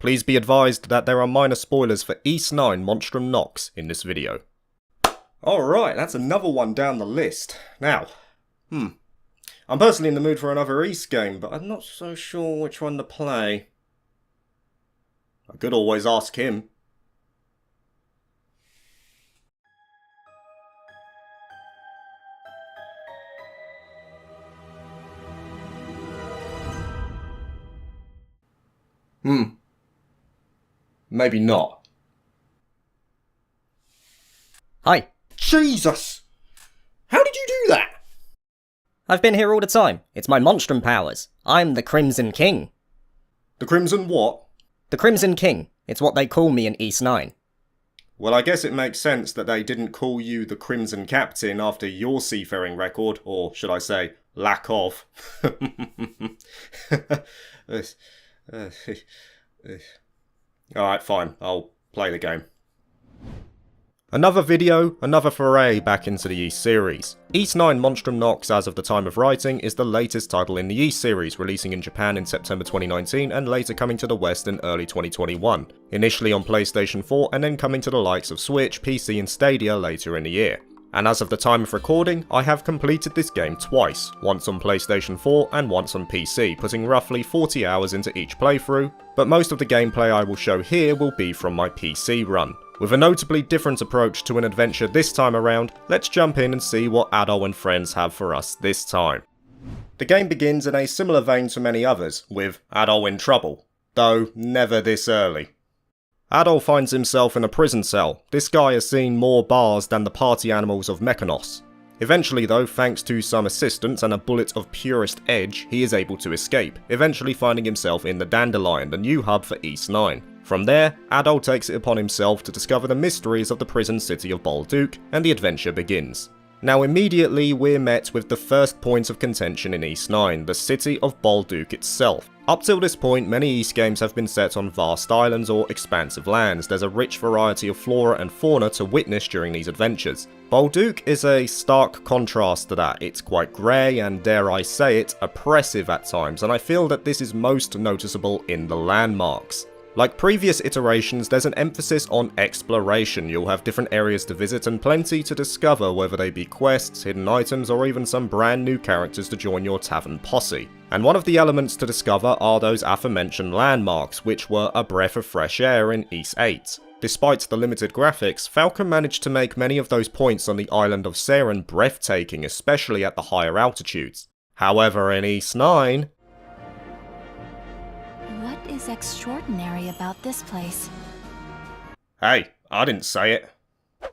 Please be advised that there are minor spoilers for East 9 Monstrum Nox in this video. Alright, that's another one down the list. Now, I'm personally in the mood for another East game, but I'm not so sure which one to play. I could always ask him. Maybe not. Hi. Jesus! How did you do that? I've been here all the time. It's my monstrum powers. I'm the Crimson King. The Crimson what? The Crimson King. It's what they call me in East 9. Well, I guess it makes sense that they didn't call you the Crimson Captain after your seafaring record, or should I say, lack of. Alright, fine. I'll play the game. Another video, another foray back into the East series. East 9 Monstrum Nox, as of the time of writing, is the latest title in the East series, releasing in Japan in September 2019 and later coming to the West in early 2021. Initially on PlayStation 4 and then coming to the likes of Switch, PC and Stadia later in the year. And as of the time of recording, I have completed this game twice, once on PlayStation 4 and once on PC, putting roughly 40 hours into each playthrough, but most of the gameplay I will show here will be from my PC run. With a notably different approach to an adventure this time around, let's jump in and see what Adol and friends have for us this time. The game begins in a similar vein to many others, with Adol in trouble, though never this early. Adol finds himself in a prison cell. This guy has seen more bars than the party animals of Mekanos. Eventually though, thanks to some assistance and a bullet of purest edge, he is able to escape, eventually finding himself in the Dandelion, the new hub for East 9. From there, Adol takes it upon himself to discover the mysteries of the prison city of Balduq, and the adventure begins. Now immediately we're met with the first point of contention in East 9, the City of Balduq itself. Up till this point, many East games have been set on vast islands or expansive lands. There's a rich variety of flora and fauna to witness during these adventures. Balduq is a stark contrast to that. It's quite grey and, dare I say it, oppressive at times, and I feel that this is most noticeable in the landmarks. Like previous iterations, there's an emphasis on exploration. You'll have different areas to visit and plenty to discover, whether they be quests, hidden items, or even some brand new characters to join your tavern posse. And one of the elements to discover are those aforementioned landmarks, which were a breath of fresh air in East 8. Despite the limited graphics, Falcom managed to make many of those points on the island of Saren breathtaking, especially at the higher altitudes. However, in East 9... What is extraordinary about this place? Hey, I didn't say it.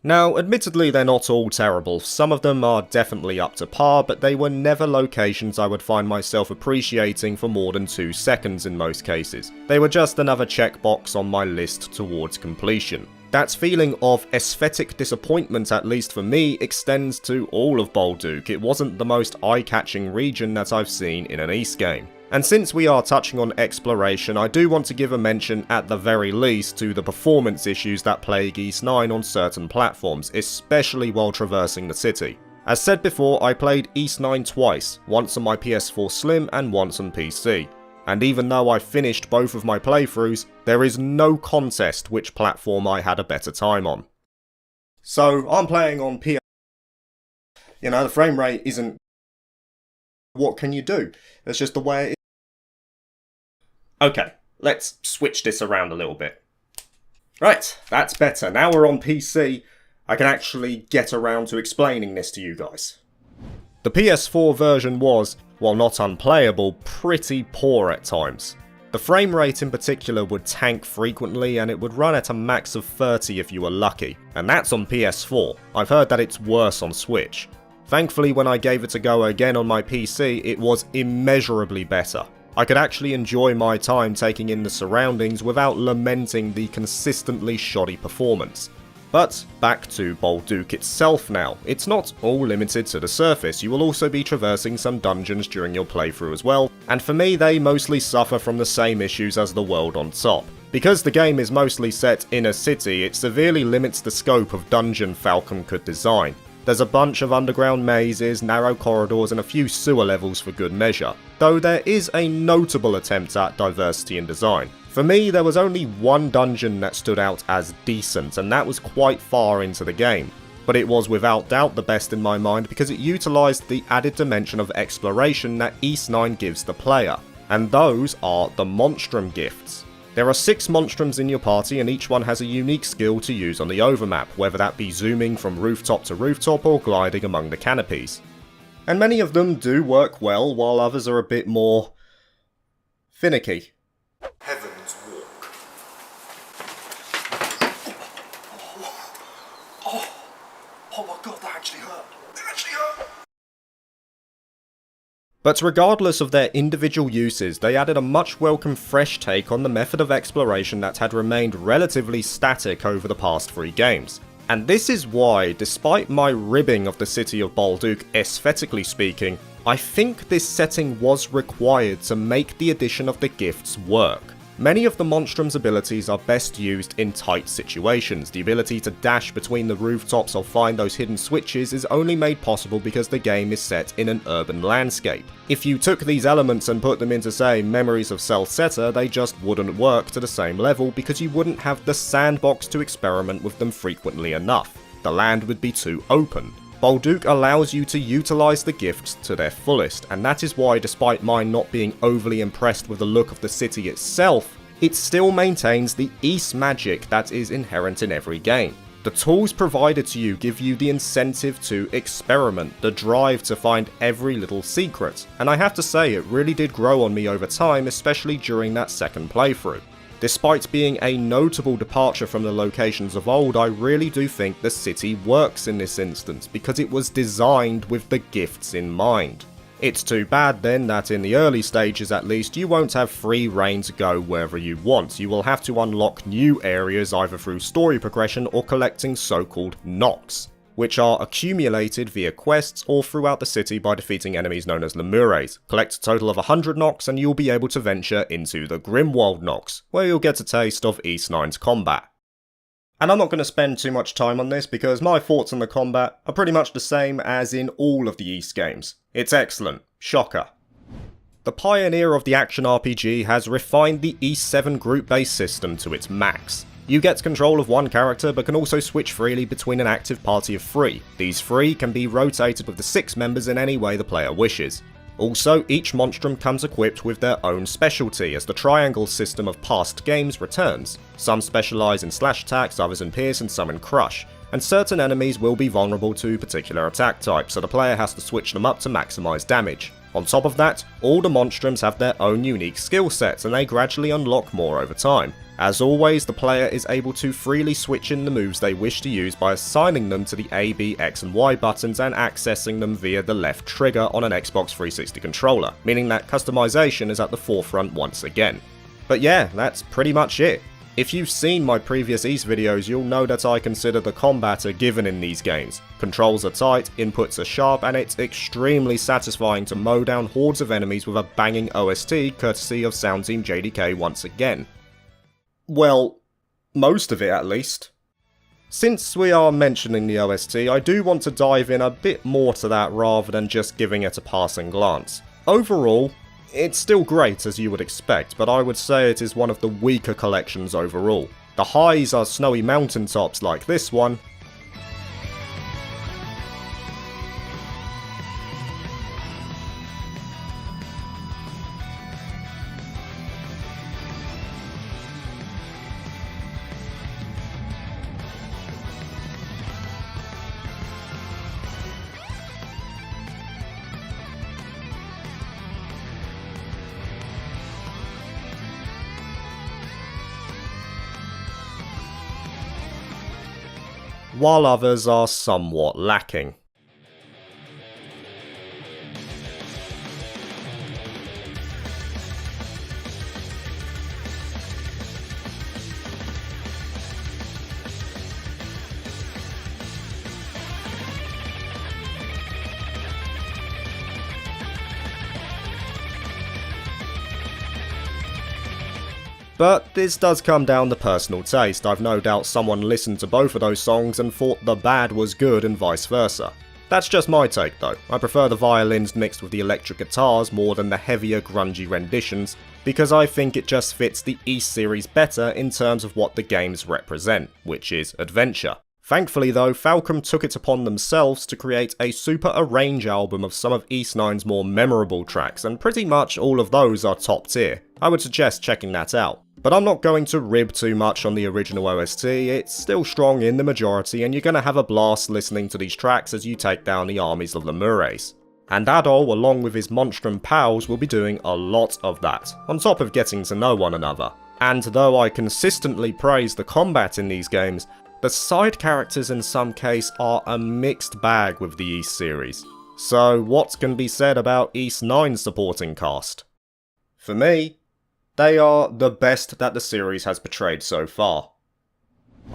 Now, admittedly they're not all terrible. Some of them are definitely up to par, but they were never locations I would find myself appreciating for more than 2 seconds in most cases. They were just another checkbox on my list towards completion. That feeling of aesthetic disappointment, at least for me, extends to all of Balduq. It wasn't the most eye-catching region that I've seen in an East game. And since we are touching on exploration, I do want to give a mention at the very least to the performance issues that plague East 9 on certain platforms, especially while traversing the city. As said before, I played East 9 twice, once on my PS4 Slim and once on PC. And even though I finished both of my playthroughs, there is no contest which platform I had a better time on. So, I'm playing on PS. You know, the frame rate isn't... What can you do? That's just the way it is. Okay, let's switch this around a little bit. Right, that's better. Now we're on PC, I can actually get around to explaining this to you guys. The PS4 version was, while not unplayable, pretty poor at times. The frame rate in particular would tank frequently, and it would run at a max of 30 if you were lucky, and that's on PS4. I've heard that it's worse on Switch. Thankfully, when I gave it a go again on my PC, it was immeasurably better. I could actually enjoy my time taking in the surroundings without lamenting the consistently shoddy performance. But back to Balduq itself now. It's not all limited to the surface, you will also be traversing some dungeons during your playthrough as well, and for me they mostly suffer from the same issues as the world on top. Because the game is mostly set in a city, it severely limits the scope of dungeon Falcom could design. There's a bunch of underground mazes, narrow corridors and a few sewer levels for good measure, though there is a notable attempt at diversity in design. For me, there was only one dungeon that stood out as decent, and that was quite far into the game. But it was without doubt the best in my mind because it utilised the added dimension of exploration that Ys 9 gives the player, and those are the Monstrum gifts. There are 6 Monstrums in your party and each one has a unique skill to use on the overmap, whether that be zooming from rooftop to rooftop or gliding among the canopies. And many of them do work well, while others are a bit more finicky. Heaven's Walk. Oh my god, that actually hurt. It actually hurt. But regardless of their individual uses, they added a much welcome fresh take on the method of exploration that had remained relatively static over the past 3 games. And this is why, despite my ribbing of the City of Balduq aesthetically speaking, I think this setting was required to make the addition of the gifts work. Many of the Monstrum's abilities are best used in tight situations. The ability to dash between the rooftops or find those hidden switches is only made possible because the game is set in an urban landscape. If you took these elements and put them into, say, Memories of Celceta, they just wouldn't work to the same level because you wouldn't have the sandbox to experiment with them frequently enough. The land would be too open. Balduq allows you to utilise the gifts to their fullest, and that is why, despite mine not being overly impressed with the look of the city itself, it still maintains the Ys magic that is inherent in every game. The tools provided to you give you the incentive to experiment, the drive to find every little secret, and I have to say it really did grow on me over time, especially during that second playthrough. Despite being a notable departure from the locations of old, I really do think the city works in this instance because it was designed with the gifts in mind. It's too bad then that in the early stages at least you won't have free reign to go wherever you want. You will have to unlock new areas either through story progression or collecting so-called knocks, which are accumulated via quests or throughout the city by defeating enemies known as Lemures. Collect a total of 100 knocks and you'll be able to venture into the Grimwald knocks, where you'll get a taste of Ys 9's combat. And I'm not going to spend too much time on this because my thoughts on the combat are pretty much the same as in all of the Ys games. It's excellent. Shocker. The pioneer of the action RPG has refined the Ys 7 group-based system to its max. You get control of one character but can also switch freely between an active party of 3. These 3 can be rotated with the 6 members in any way the player wishes. Also, each monstrum comes equipped with their own specialty as the triangle system of past games returns. Some specialise in slash attacks, others in pierce and some in crush, and certain enemies will be vulnerable to particular attack types, so the player has to switch them up to maximise damage. On top of that, all the monstrums have their own unique skill sets and they gradually unlock more over time. As always, the player is able to freely switch in the moves they wish to use by assigning them to the A, B, X and Y buttons and accessing them via the left trigger on an Xbox 360 controller, meaning that customization is at the forefront once again. But yeah, that's pretty much it. If you've seen my previous Ys videos, you'll know that I consider the combat a given in these games. Controls are tight, inputs are sharp, and it's extremely satisfying to mow down hordes of enemies with a banging OST courtesy of Sound Team JDK once again. Well, most of it at least. Since we are mentioning the OST, I do want to dive in a bit more to that rather than just giving it a passing glance. Overall, it's still great as you would expect, but I would say it is one of the weaker collections overall. The highs are snowy mountaintops like this one, while others are somewhat lacking. But this does come down to personal taste. I've no doubt someone listened to both of those songs and thought the bad was good and vice versa. That's just my take though. I prefer the violins mixed with the electric guitars more than the heavier grungy renditions, because I think it just fits the East series better in terms of what the games represent, which is adventure. Thankfully though, Falcom took it upon themselves to create a super arrange album of some of East 9's more memorable tracks, and pretty much all of those are top tier. I would suggest checking that out. But I'm not going to rib too much on the original OST, it's still strong in the majority and you're gonna have a blast listening to these tracks as you take down the armies of the Lemures. And Adol, along with his Monstrum pals, will be doing a lot of that, on top of getting to know one another. And though I consistently praise the combat in these games, the side characters in some case are a mixed bag with the East series. So what can be said about East 9's supporting cast? For me, they are the best that the series has portrayed so far.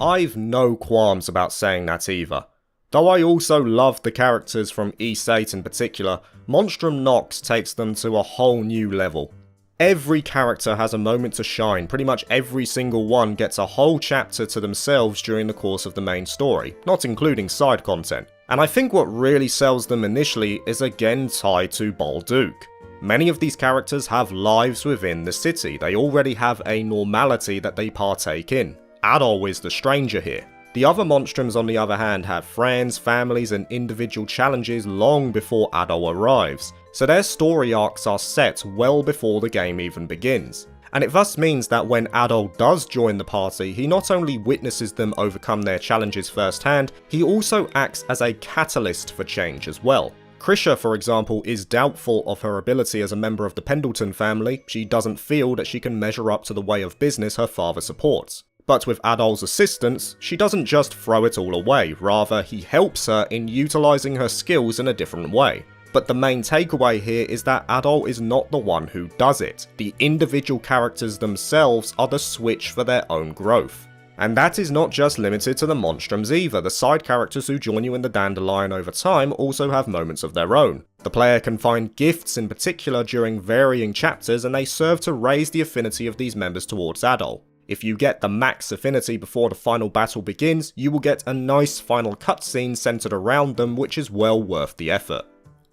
I've no qualms about saying that either. Though I also love the characters from East 8 in particular, Monstrum Nox takes them to a whole new level. Every character has a moment to shine, pretty much every single one gets a whole chapter to themselves during the course of the main story, not including side content. And I think what really sells them initially is again tied to Balduq. Many of these characters have lives within the city, they already have a normality that they partake in. Adol is the stranger here. The other Monstrums on the other hand have friends, families and individual challenges long before Adol arrives, so their story arcs are set well before the game even begins. And it thus means that when Adol does join the party, he not only witnesses them overcome their challenges firsthand, he also acts as a catalyst for change as well. Krisha, for example, is doubtful of her ability as a member of the Pendleton family. She doesn't feel that she can measure up to the way of business her father supports. But with Adol's assistance, she doesn't just throw it all away, rather he helps her in utilising her skills in a different way. But the main takeaway here is that Adol is not the one who does it. The individual characters themselves are the switch for their own growth. And that is not just limited to the Monstrums either, the side characters who join you in the Dandelion over time also have moments of their own. The player can find gifts in particular during varying chapters and they serve to raise the affinity of these members towards Adol. If you get the max affinity before the final battle begins, you will get a nice final cutscene centered around them which is well worth the effort.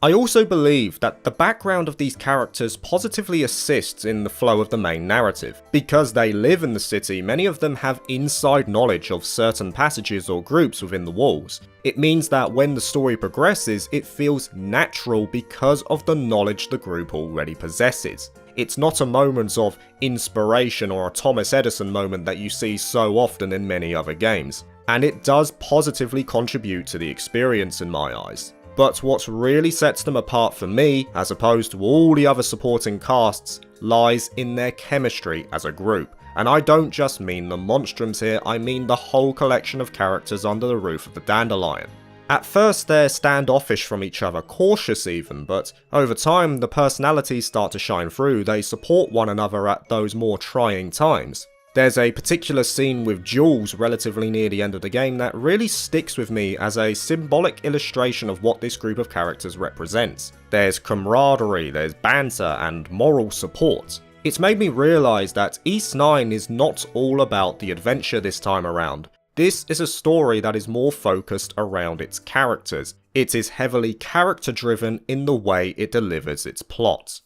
I also believe that the background of these characters positively assists in the flow of the main narrative. Because they live in the city, many of them have inside knowledge of certain passages or groups within the walls. It means that when the story progresses, it feels natural because of the knowledge the group already possesses. It's not a moment of inspiration or a Thomas Edison moment that you see so often in many other games. And it does positively contribute to the experience in my eyes. But what really sets them apart for me, as opposed to all the other supporting casts, lies in their chemistry as a group. And I don't just mean the Monstrums here, I mean the whole collection of characters under the roof of the Dandelion. At first they're standoffish from each other, cautious even, but over time the personalities start to shine through, they support one another at those more trying times. There's a particular scene with Jules relatively near the end of the game that really sticks with me as a symbolic illustration of what this group of characters represents. There's camaraderie, there's banter, and moral support. It's made me realise that East 9 is not all about the adventure this time around. This is a story that is more focused around its characters. It is heavily character driven in the way it delivers its plot.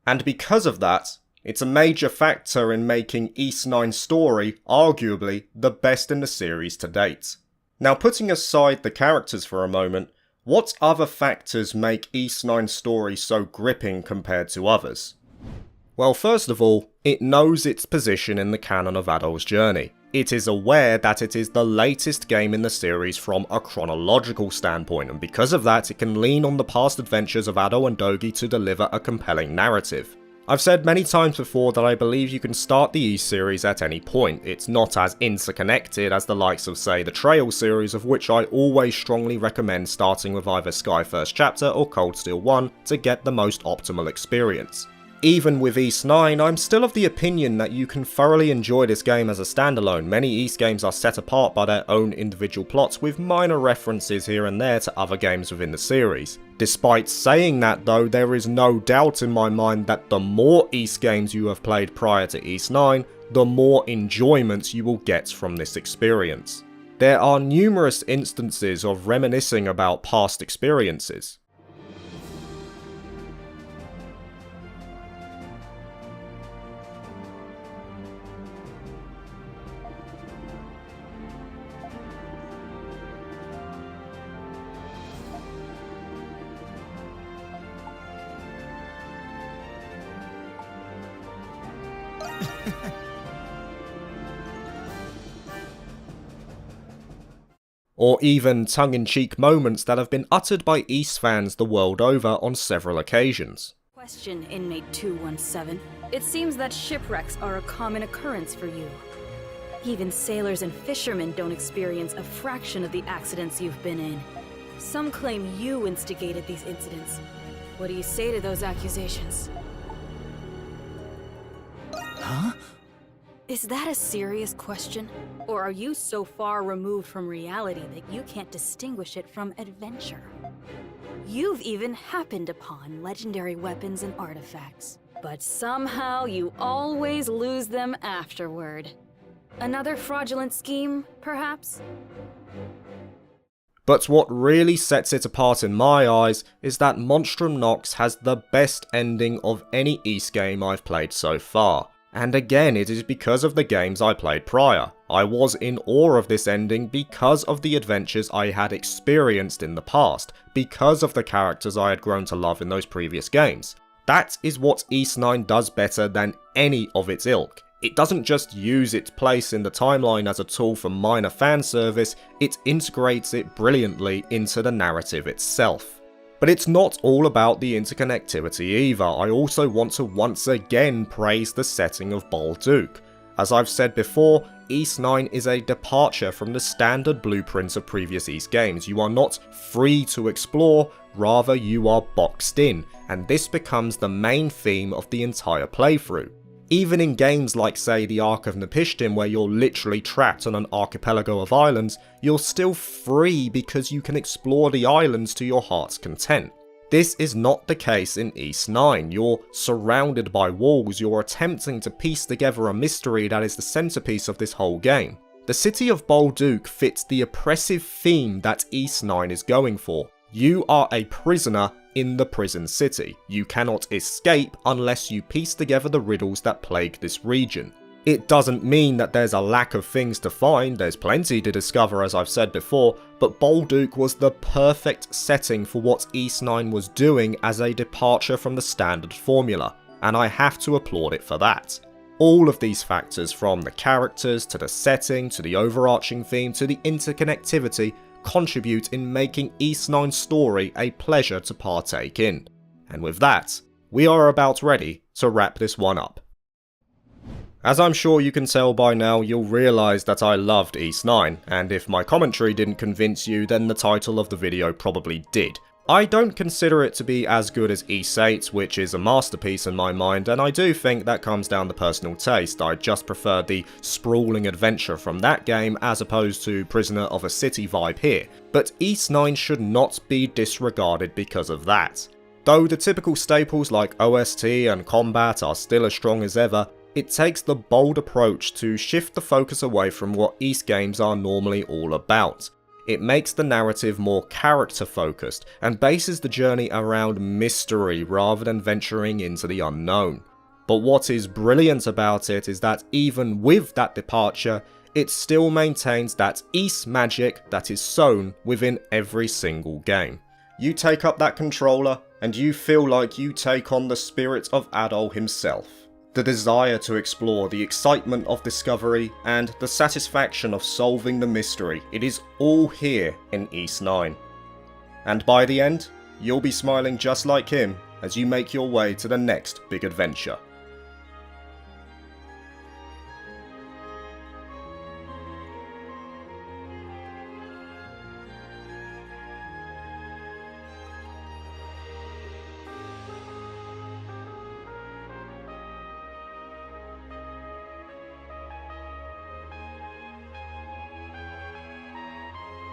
And because of that, it's a major factor in making East 9's story, arguably, the best in the series to date. Now putting aside the characters for a moment, what other factors make East 9's story so gripping compared to others? Well, first of all, it knows its position in the canon of Adol's journey. It is aware that it is the latest game in the series from a chronological standpoint, and because of that it can lean on the past adventures of Adol and Dogi to deliver a compelling narrative. I've said many times before that I believe you can start the East series at any point. It's not as interconnected as the likes of, say, the Trail series, of which I always strongly recommend starting with either Sky First Chapter or Cold Steel 1 to get the most optimal experience. Even with East 9, I'm still of the opinion that you can thoroughly enjoy this game as a standalone. Many East games are set apart by their own individual plots with minor references here and there to other games within the series. Despite saying that though, there is no doubt in my mind that the more East games you have played prior to East 9, the more enjoyment you will get from this experience. There are numerous instances of reminiscing about past experiences. or even tongue-in-cheek moments that have been uttered by Ys fans the world over on several occasions. Question, Inmate 217. It seems that shipwrecks are a common occurrence for you. Even sailors and fishermen don't experience a fraction of the accidents you've been in. Some claim you instigated these incidents. What do you say to those accusations? Huh? Is that a serious question? Or are you so far removed from reality that you can't distinguish it from adventure? You've even happened upon legendary weapons and artifacts, but somehow you always lose them afterward. Another fraudulent scheme, perhaps? But what really sets it apart in my eyes is that Monstrum Nox has the best ending of any Ys game I've played so far. And again, it is because of the games I played prior. I was in awe of this ending because of the adventures I had experienced in the past, because of the characters I had grown to love in those previous games. That is what Ys 9 does better than any of its ilk. It doesn't just use its place in the timeline as a tool for minor fan service, it integrates it brilliantly into the narrative itself. But it's not all about the interconnectivity either. I also want to once again praise the setting of Balduq. As I've said before, Ys 9 is a departure from the standard blueprints of previous Ys games. You are not free to explore, rather you are boxed in, and this becomes the main theme of the entire playthrough. Even in games like, say, the Ark of Napishtim, where you're literally trapped on an archipelago of islands, you're still free because you can explore the islands to your heart's content. This is not the case in Ys 9. You're surrounded by walls, you're attempting to piece together a mystery that is the centerpiece of this whole game. The City of Balduq fits the oppressive theme that Ys 9 is going for. You are a prisoner in the prison city. You cannot escape unless you piece together the riddles that plague this region. It doesn't mean that there's a lack of things to find, there's plenty to discover as I've said before, but Balduq was the perfect setting for what Ys 9 was doing as a departure from the standard formula, and I have to applaud it for that. All of these factors, from the characters, to the setting, to the overarching theme, to the interconnectivity, contribute in making Ys 9's story a pleasure to partake in. And with that, we are about ready to wrap this one up. As I'm sure you can tell by now, you'll realise that I loved Ys 9, and if my commentary didn't convince you, then the title of the video probably did. I don't consider it to be as good as Ys 8, which is a masterpiece in my mind, and I do think that comes down to personal taste. I just prefer the sprawling adventure from that game as opposed to Prisoner of a City vibe here, but Ys 9 should not be disregarded because of that. Though the typical staples like OST and combat are still as strong as ever, it takes the bold approach to shift the focus away from what Ys games are normally all about. It makes the narrative more character-focused, and bases the journey around mystery rather than venturing into the unknown. But what is brilliant about it is that even with that departure, it still maintains that Ys magic that is sown within every single game. You take up that controller, and you feel like you take on the spirit of Adol himself. The desire to explore, the excitement of discovery, and the satisfaction of solving the mystery, it is all here in Ys 9. And by the end, you'll be smiling just like him as you make your way to the next big adventure.